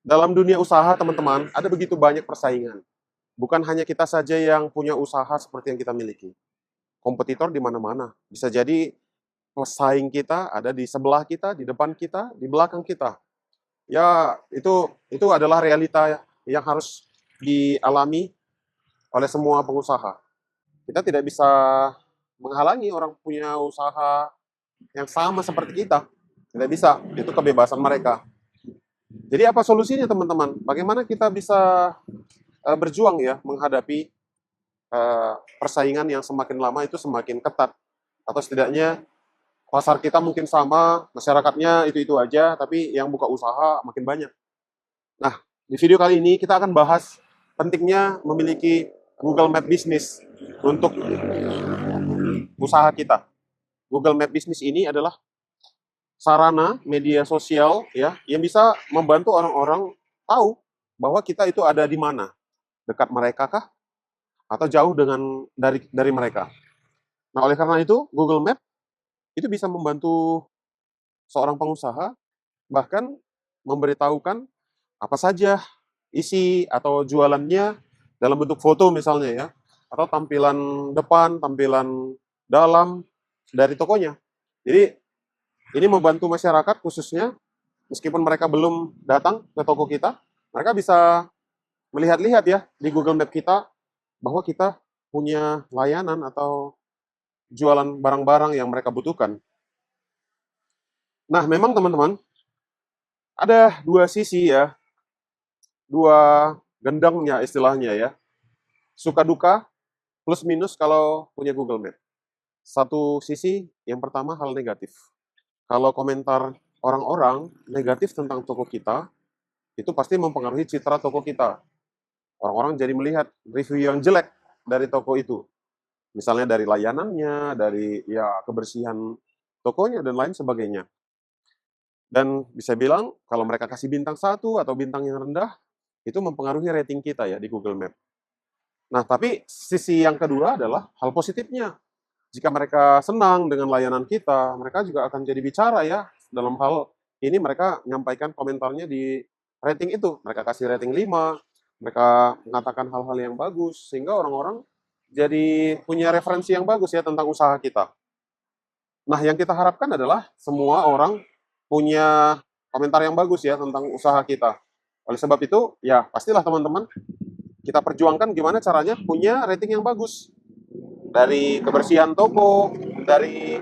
Dalam dunia usaha, teman-teman, ada begitu banyak persaingan. Bukan hanya kita saja yang punya usaha seperti yang kita miliki. Kompetitor di mana-mana. Bisa jadi pesaing kita ada di sebelah kita, di depan kita, di belakang kita. Ya, itu adalah realita yang harus dialami oleh semua pengusaha. Kita tidak bisa menghalangi orang punya usaha yang sama seperti kita. Tidak bisa, itu kebebasan mereka. Jadi apa solusinya teman-teman? Bagaimana kita bisa berjuang ya menghadapi persaingan yang semakin lama itu semakin ketat, atau setidaknya pasar kita mungkin sama, masyarakatnya itu aja, tapi yang buka usaha makin banyak. Nah, di video kali ini kita akan bahas pentingnya memiliki Google Map Business untuk usaha kita. Google Map Business ini adalah sarana media sosial ya yang bisa membantu orang-orang tahu bahwa kita itu ada di mana, dekat mereka kah atau jauh dari mereka. Nah, oleh karena itu Google Map itu bisa membantu seorang pengusaha bahkan memberitahukan apa saja isi atau jualannya dalam bentuk foto misalnya ya, atau tampilan depan, tampilan dalam dari tokonya. Jadi ini membantu masyarakat khususnya meskipun mereka belum datang ke toko kita, mereka bisa melihat-lihat ya di Google Map kita bahwa kita punya layanan atau jualan barang-barang yang mereka butuhkan. Nah, memang teman-teman, ada dua sisi ya, dua gendangnya istilahnya ya. Suka duka, plus minus kalau punya Google Map. Satu sisi, yang pertama hal negatif. Kalau komentar orang-orang negatif tentang toko kita, itu pasti mempengaruhi citra toko kita. Orang-orang jadi melihat review yang jelek dari toko itu. Misalnya dari layanannya, dari ya kebersihan tokonya, dan lain sebagainya. Dan bisa bilang, kalau mereka kasih bintang 1 atau bintang yang rendah, itu mempengaruhi rating kita ya di Google Map. Nah, tapi sisi yang kedua adalah hal positifnya. Jika mereka senang dengan layanan kita, mereka juga akan jadi bicara ya. Dalam hal ini mereka menyampaikan komentarnya di rating itu. Mereka kasih rating 5, mereka mengatakan hal-hal yang bagus, sehingga orang-orang jadi punya referensi yang bagus ya tentang usaha kita. Nah, yang kita harapkan adalah semua orang punya komentar yang bagus ya tentang usaha kita. Oleh sebab itu, ya pastilah teman-teman, kita perjuangkan gimana caranya punya rating yang bagus. Dari kebersihan toko, dari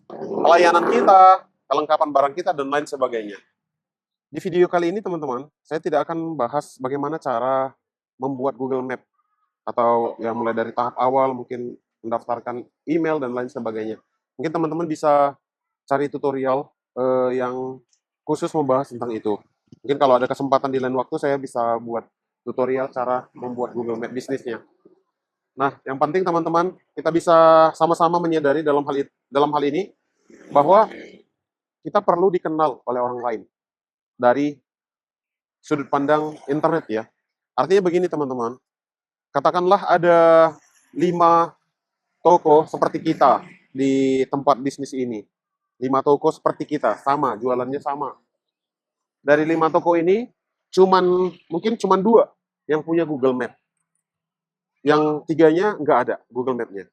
pelayanan kita, kelengkapan barang kita, dan lain sebagainya. Di video kali ini teman-teman, saya tidak akan bahas bagaimana cara membuat Google Map, atau ya mulai dari tahap awal, mungkin mendaftarkan email, dan lain sebagainya. Mungkin teman-teman bisa cari tutorial yang khusus membahas tentang itu. Mungkin kalau ada kesempatan di lain waktu, saya bisa buat tutorial cara membuat Google Map bisnisnya. Nah, yang penting teman-teman, kita bisa sama-sama menyadari dalam hal ini bahwa kita perlu dikenal oleh orang lain dari sudut pandang internet ya. Artinya begini teman-teman, katakanlah ada 5 toko seperti kita di tempat bisnis ini. 5 toko seperti kita, sama, jualannya sama. Dari 5 toko ini, mungkin cuman 2 yang punya Google Map. Yang 3-nya nggak ada Google Map-nya.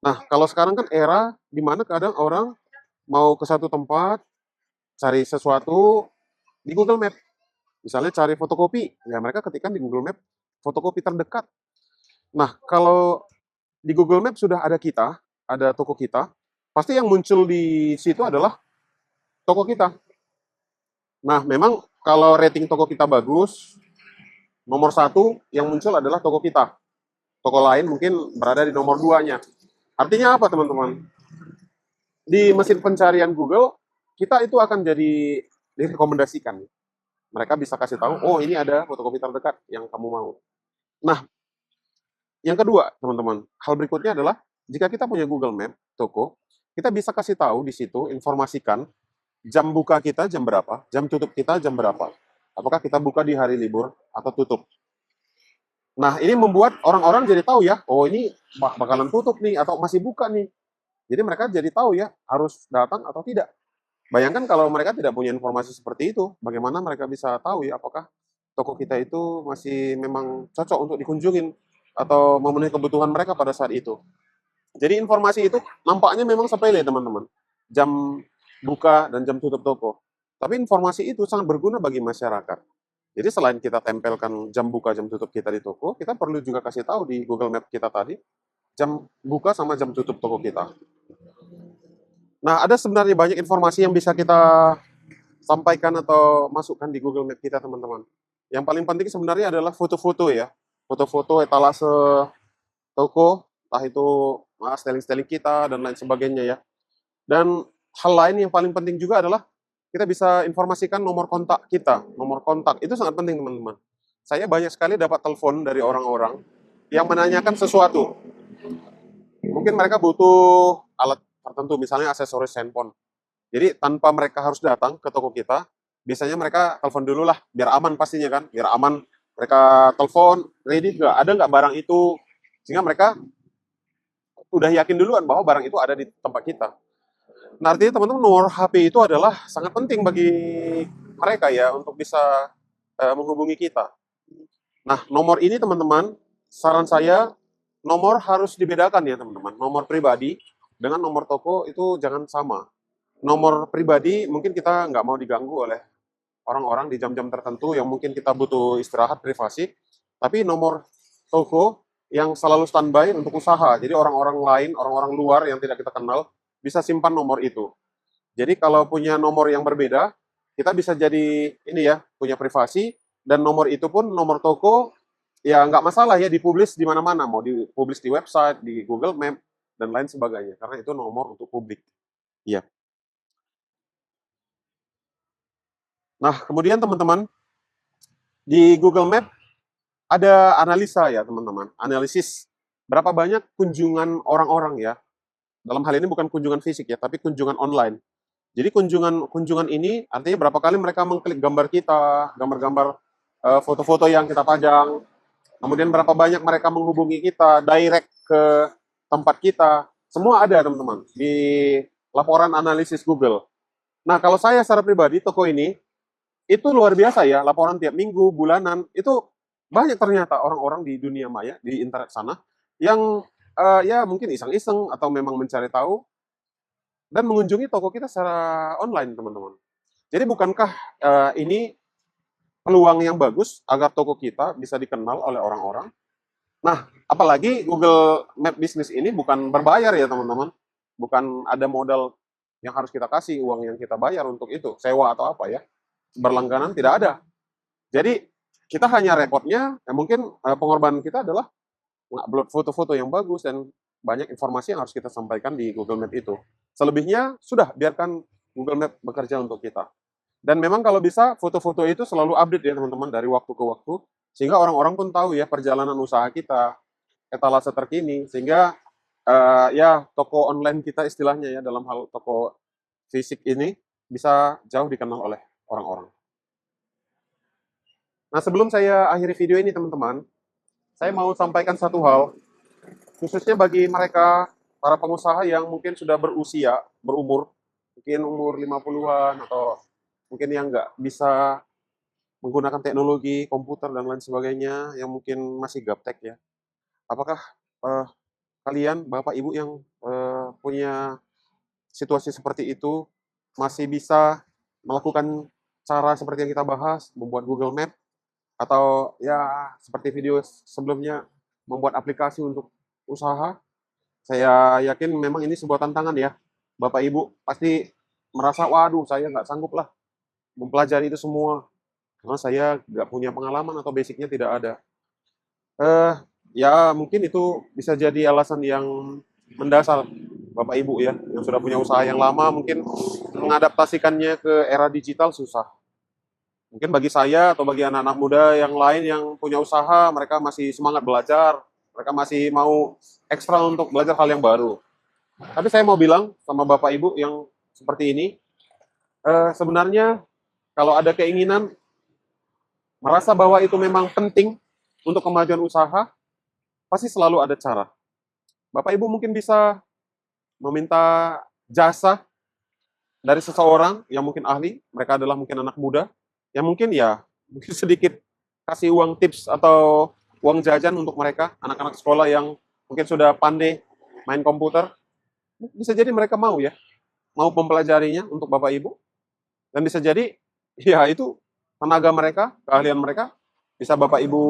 Nah, kalau sekarang kan era di mana kadang orang mau ke satu tempat, cari sesuatu di Google Map. Misalnya cari fotokopi, ya mereka ketikkan di Google Map fotokopi terdekat. Nah, kalau di Google Map sudah ada kita, ada toko kita, pasti yang muncul di situ adalah toko kita. Nah, memang kalau rating toko kita bagus, nomor 1 yang muncul adalah toko kita. Toko lain mungkin berada di nomor 2-nya. Artinya apa, teman-teman? Di mesin pencarian Google, kita itu akan jadi direkomendasikan. Mereka bisa kasih tahu, oh ini ada fotokopi terdekat yang kamu mau. Nah, yang kedua, teman-teman, hal berikutnya adalah jika kita punya Google Map toko, kita bisa kasih tahu di situ, informasikan jam buka kita jam berapa, jam tutup kita jam berapa. Apakah kita buka di hari libur atau tutup. Nah, ini membuat orang-orang jadi tahu ya, oh ini bakalan tutup nih atau masih buka nih. Jadi mereka jadi tahu ya, harus datang atau tidak. Bayangkan kalau mereka tidak punya informasi seperti itu, bagaimana mereka bisa tahu ya apakah toko kita itu masih memang cocok untuk dikunjungin atau memenuhi kebutuhan mereka pada saat itu. Jadi informasi itu nampaknya memang sepele teman-teman, jam buka dan jam tutup toko. Tapi informasi itu sangat berguna bagi masyarakat. Jadi selain kita tempelkan jam buka, jam tutup kita di toko, kita perlu juga kasih tahu di Google Map kita tadi, jam buka sama jam tutup toko kita. Nah, ada sebenarnya banyak informasi yang bisa kita sampaikan atau masukkan di Google Map kita, teman-teman. Yang paling penting sebenarnya adalah foto-foto ya. Foto-foto etalase toko, entah itu styling-styling kita dan lain sebagainya ya. Dan hal lain yang paling penting juga adalah kita bisa informasikan nomor kontak kita. Nomor kontak itu sangat penting, teman-teman. Saya banyak sekali dapat telepon dari orang-orang yang menanyakan sesuatu. Mungkin mereka butuh alat tertentu, misalnya aksesoris handphone. Jadi tanpa mereka harus datang ke toko kita, biasanya mereka telepon dulu lah, biar aman pastinya kan, biar aman. Mereka telepon, ready nggak, ada nggak barang itu, sehingga mereka udah yakin duluan bahwa barang itu ada di tempat kita. Nah, artinya teman-teman, nomor HP itu adalah sangat penting bagi mereka ya untuk bisa menghubungi kita. Nah, nomor ini teman-teman, saran saya nomor harus dibedakan ya teman-teman. Nomor pribadi dengan nomor toko itu jangan sama. Nomor pribadi mungkin kita nggak mau diganggu oleh orang-orang di jam-jam tertentu yang mungkin kita butuh istirahat privasi. Tapi nomor toko yang selalu standby untuk usaha. Jadi orang-orang lain, orang-orang luar yang tidak kita kenal bisa simpan nomor itu. Jadi kalau punya nomor yang berbeda, kita bisa jadi ini ya, punya privasi, dan nomor itu pun nomor toko ya nggak masalah ya dipublis di mana-mana, mau dipublis di website, di Google Map dan lain sebagainya, karena itu nomor untuk publik. Iya. Nah, kemudian teman-teman, di Google Map ada analisa ya teman-teman, analisis berapa banyak kunjungan orang-orang ya. Dalam hal ini bukan kunjungan fisik ya, tapi kunjungan online. Jadi kunjungan ini artinya berapa kali mereka mengklik gambar kita, gambar-gambar foto-foto yang kita pajang. Kemudian berapa banyak mereka menghubungi kita, direct ke tempat kita. Semua ada teman-teman di laporan analisis Google. Nah, kalau saya secara pribadi toko ini itu luar biasa ya, laporan tiap minggu, bulanan, itu banyak ternyata orang-orang di dunia maya, di internet sana yang ya mungkin iseng-iseng atau memang mencari tahu dan mengunjungi toko kita secara online, teman-teman. Jadi bukankah ini peluang yang bagus agar toko kita bisa dikenal oleh orang-orang? Nah, apalagi Google Map Business ini bukan berbayar ya, teman-teman. Bukan ada modal yang harus kita kasih, uang yang kita bayar untuk itu, sewa atau apa ya. Berlangganan tidak ada. Jadi kita hanya repotnya, ya mungkin pengorbanan kita adalah upload foto-foto yang bagus dan banyak informasi yang harus kita sampaikan di Google Map itu. Selebihnya sudah biarkan Google Map bekerja untuk kita. Dan memang kalau bisa foto-foto itu selalu update ya teman-teman dari waktu ke waktu sehingga orang-orang pun tahu ya perjalanan usaha kita, etalase terkini sehingga ya toko online kita istilahnya ya dalam hal toko fisik ini bisa jauh dikenal oleh orang-orang. Nah, sebelum saya akhiri video ini teman-teman, saya mau sampaikan satu hal khususnya bagi mereka para pengusaha yang mungkin sudah berusia, berumur, mungkin umur 50-an atau mungkin yang nggak bisa menggunakan teknologi, komputer dan lain sebagainya, yang mungkin masih gaptek ya. Apakah eh, kalian, Bapak Ibu yang punya situasi seperti itu, masih bisa melakukan cara seperti yang kita bahas, membuat Google Map, atau ya seperti video sebelumnya, membuat aplikasi untuk usaha? Saya yakin memang ini sebuah tantangan ya. Bapak Ibu pasti merasa, waduh saya nggak sanggup lah mempelajari itu semua. Karena saya nggak punya pengalaman atau basicnya tidak ada. Eh, ya mungkin itu bisa jadi alasan yang mendasar Bapak Ibu ya, yang sudah punya usaha yang lama mungkin mengadaptasikannya ke era digital susah. Mungkin bagi saya atau bagi anak-anak muda yang lain yang punya usaha, mereka masih semangat belajar, mereka masih mau ekstra untuk belajar hal yang baru. Tapi saya mau bilang sama Bapak Ibu yang seperti ini, sebenarnya kalau ada keinginan, merasa bahwa itu memang penting untuk kemajuan usaha, pasti selalu ada cara. Bapak Ibu mungkin bisa meminta jasa dari seseorang yang mungkin ahli, mereka adalah mungkin anak muda, yang mungkin ya mungkin sedikit kasih uang tips atau uang jajan untuk mereka, anak-anak sekolah yang mungkin sudah pandai main komputer, bisa jadi mereka mau ya, mau mempelajarinya untuk Bapak Ibu, dan bisa jadi ya itu tenaga mereka, keahlian mereka bisa Bapak Ibu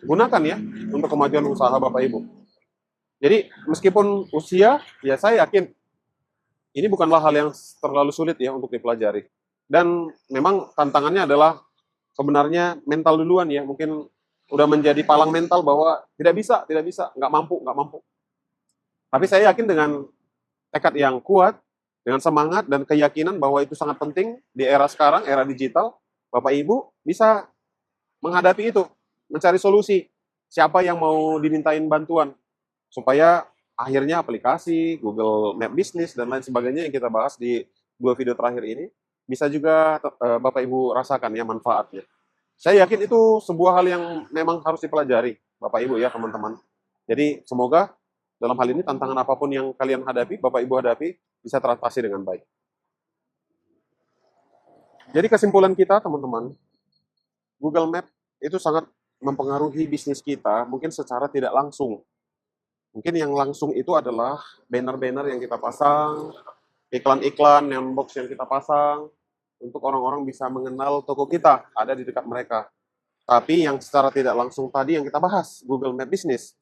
gunakan ya untuk kemajuan usaha Bapak Ibu. Jadi meskipun usia, ya saya yakin ini bukanlah hal yang terlalu sulit ya untuk dipelajari. Dan memang tantangannya adalah sebenarnya mental duluan ya, mungkin udah menjadi palang mental bahwa tidak bisa, nggak mampu, nggak mampu. Tapi saya yakin dengan tekad yang kuat, dengan semangat dan keyakinan bahwa itu sangat penting di era sekarang, era digital, Bapak Ibu bisa menghadapi itu, mencari solusi. Siapa yang mau dimintain bantuan supaya akhirnya aplikasi Google Map Business dan lain sebagainya yang kita bahas di 2 video terakhir ini bisa juga Bapak Ibu rasakan ya manfaatnya. Saya yakin itu sebuah hal yang memang harus dipelajari Bapak Ibu ya teman-teman. Jadi semoga dalam hal ini tantangan apapun yang kalian hadapi, Bapak Ibu hadapi, bisa teratasi dengan baik. Jadi kesimpulan kita teman-teman, Google Map itu sangat mempengaruhi bisnis kita, mungkin secara tidak langsung. Mungkin yang langsung itu adalah banner-banner yang kita pasang, iklan-iklan, box yang kita pasang, untuk orang-orang bisa mengenal toko kita, ada di dekat mereka. Tapi yang secara tidak langsung tadi yang kita bahas, Google Map Business.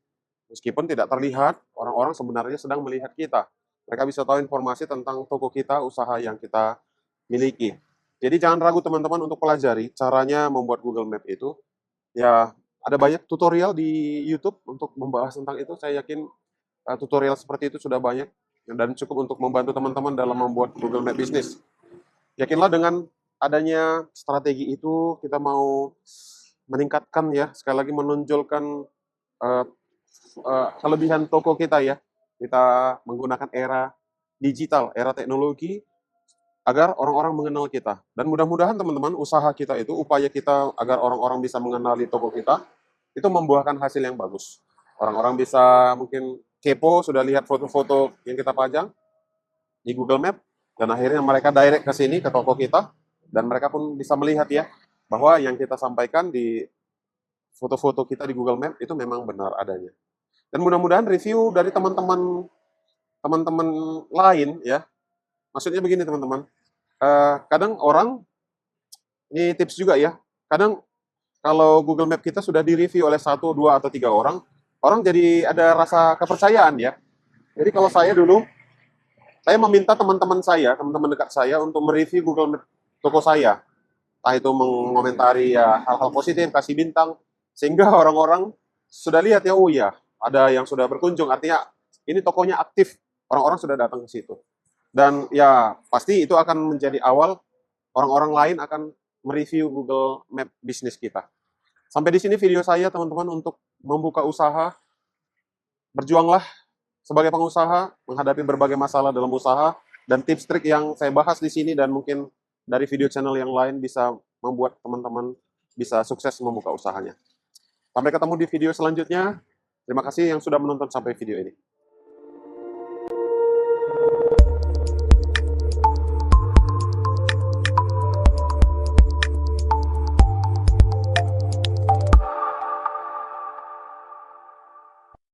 Meskipun tidak terlihat, orang-orang sebenarnya sedang melihat kita. Mereka bisa tahu informasi tentang toko kita, usaha yang kita miliki. Jadi jangan ragu teman-teman untuk pelajari caranya membuat Google Map itu. Ya, ada banyak tutorial di YouTube untuk membahas tentang itu. Saya yakin tutorial seperti itu sudah banyak dan cukup untuk membantu teman-teman dalam membuat Google Map Business. Yakinlah dengan adanya strategi itu kita mau meningkatkan ya, sekali lagi menonjolkan kelebihan toko kita ya. Kita menggunakan era digital, era teknologi agar orang-orang mengenal kita. Dan mudah-mudahan teman-teman usaha kita itu, upaya kita agar orang-orang bisa mengenali toko kita, itu membuahkan hasil yang bagus. Orang-orang bisa mungkin kepo, sudah lihat foto-foto yang kita pajang di Google Map, dan akhirnya mereka direct ke sini, ke toko kita, dan mereka pun bisa melihat ya, bahwa yang kita sampaikan di foto-foto kita di Google Map itu memang benar adanya. Dan mudah-mudahan review dari teman-teman lain ya, maksudnya begini teman-teman, kadang orang, ini tips juga ya, kadang kalau Google Map kita sudah direview oleh 1, 2, atau 3 orang, orang jadi ada rasa kepercayaan ya. Jadi kalau saya dulu, saya meminta teman-teman saya, teman-teman dekat saya untuk mereview Google Map toko saya. Entah itu mengomentari ya hal-hal positif, kasih bintang, sehingga orang-orang sudah lihat ya, oh ya, ada yang sudah berkunjung, artinya ini tokonya aktif, orang-orang sudah datang ke situ. Dan ya pasti itu akan menjadi awal orang-orang lain akan mereview Google Map bisnis kita. Sampai di sini video saya teman-teman untuk membuka usaha. Berjuanglah sebagai pengusaha menghadapi berbagai masalah dalam usaha, dan tips trik yang saya bahas di sini dan mungkin dari video channel yang lain bisa membuat teman-teman bisa sukses membuka usahanya. Sampai ketemu di video selanjutnya. Terima kasih yang sudah menonton sampai video ini.